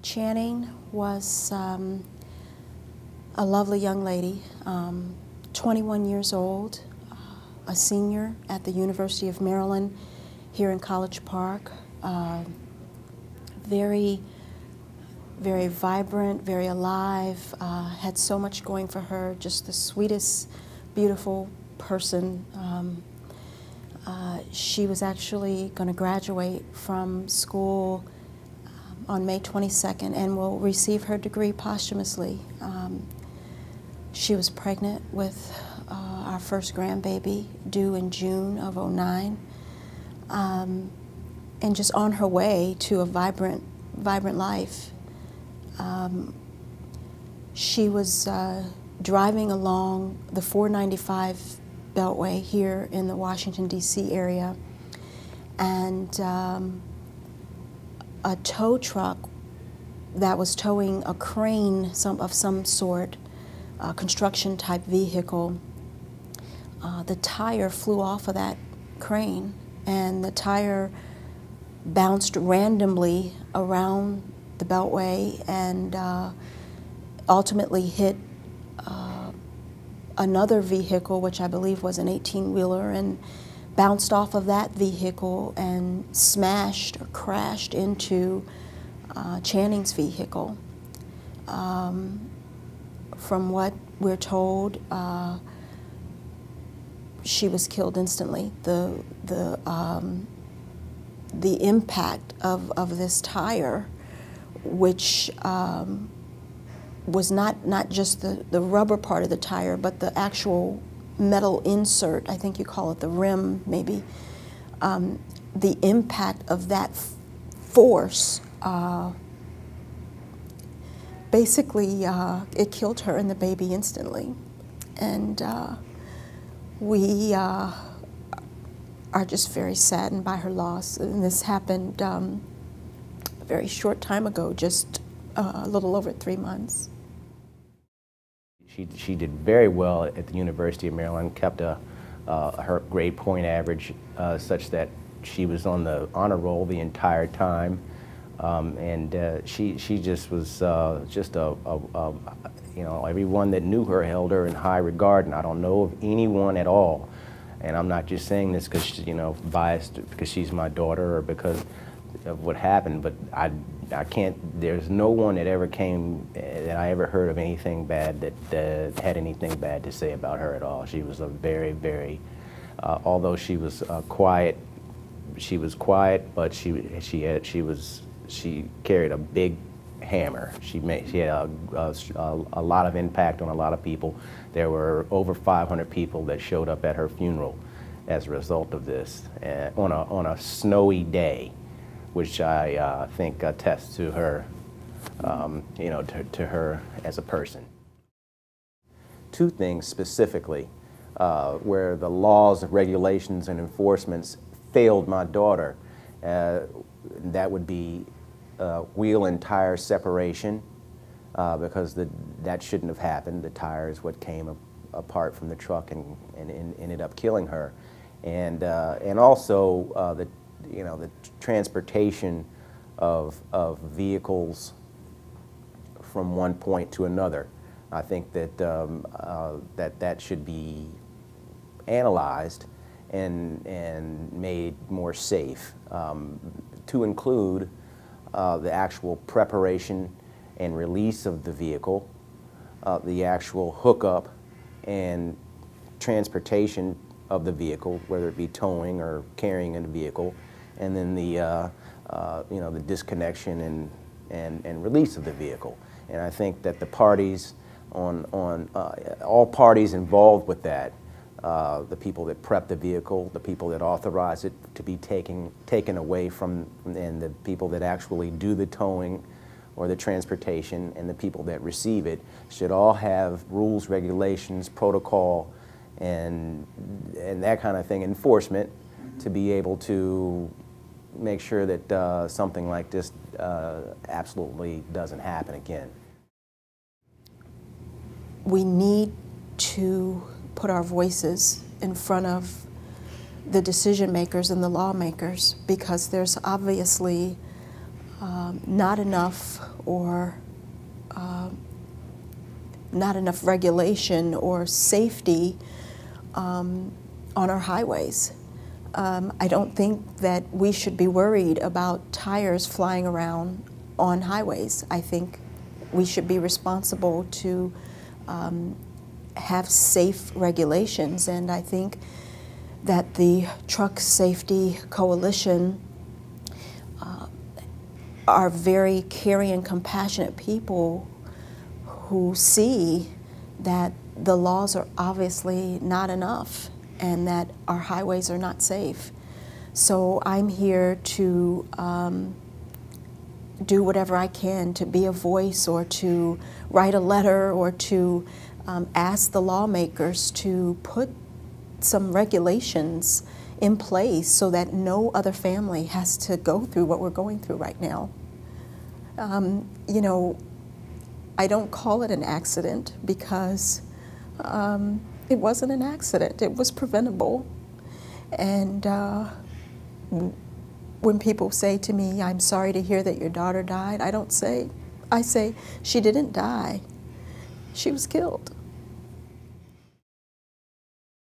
Channing was a lovely young lady, 21 years old, a senior at the University of Maryland here in College Park. Very vibrant, very alive, had so much going for her, just the sweetest, beautiful person. She was actually going to graduate from school on May 22nd and will receive her degree posthumously. She was pregnant with our first grandbaby, due in June of '09, and just on her way to a vibrant life. She was driving along the 495 Beltway here in the Washington, D.C. area, and a tow truck that was towing a crane of some sort, a construction type vehicle, the tire flew off of that crane, and the tire bounced randomly around the Beltway and ultimately hit another vehicle, which I believe was an 18-wheeler, and bounced off of that vehicle and smashed or crashed into Channing's vehicle. From what we're told, she was killed instantly. The impact of this tire, which was not just the rubber part of the tire, but the actual metal insert, I think you call it the rim maybe, the impact of that force, basically it killed her and the baby instantly. And we are just very saddened by her loss. And this happened a very short time ago, just a little over 3 months. She did very well at the University of Maryland, kept her grade point average such that she was on the honor roll the entire time, and she just was just you know, everyone that knew her held her in high regard, and I don't know of anyone at all, and I'm not just saying this because, you know, biased because she's my daughter or because of what happened, but I can't, there's no one that ever came, that I ever heard of anything bad that had anything bad to say about her at all. She was a very, although she was quiet, but she carried a big hammer. She had a lot of impact on a lot of people. There were over 500 people that showed up at her funeral as a result of this, on a snowy day, which I think attests to her, you know, to her as a person. Two things specifically where the laws, regulations, and enforcements failed my daughter. That would be wheel and tire separation, because that shouldn't have happened. The tire is what came apart from the truck and ended up killing her, and also the transportation of vehicles from one point to another. I think that that should be analyzed and made more safe, to include the actual preparation and release of the vehicle, the actual hookup and transportation of the vehicle, whether it be towing or carrying in the vehicle, and then the you know, the disconnection and release of the vehicle. And I think that the parties all parties involved with that, the people that prep the vehicle, the people that authorize it to be taken away from, and the people that actually do the towing or the transportation, and the people that receive it, should all have rules, regulations, protocol, and that kind of thing, enforcement, to be able to make sure that something like this absolutely doesn't happen again. We need to put our voices in front of the decision makers and the lawmakers, because there's obviously not enough or not enough regulation or safety on our highways. I don't think that we should be worried about tires flying around on highways. I think we should be responsible to have safe regulations, and I think that the Truck Safety Coalition are very caring and compassionate people who see that the laws are obviously not enough and that our highways are not safe. So I'm here to do whatever I can to be a voice, or to write a letter, or to ask the lawmakers to put some regulations in place so that no other family has to go through what we're going through right now. You know, I don't call it an accident because it wasn't an accident. It was preventable. And when people say to me, "I'm sorry to hear that your daughter died," I say, she didn't die. She was killed.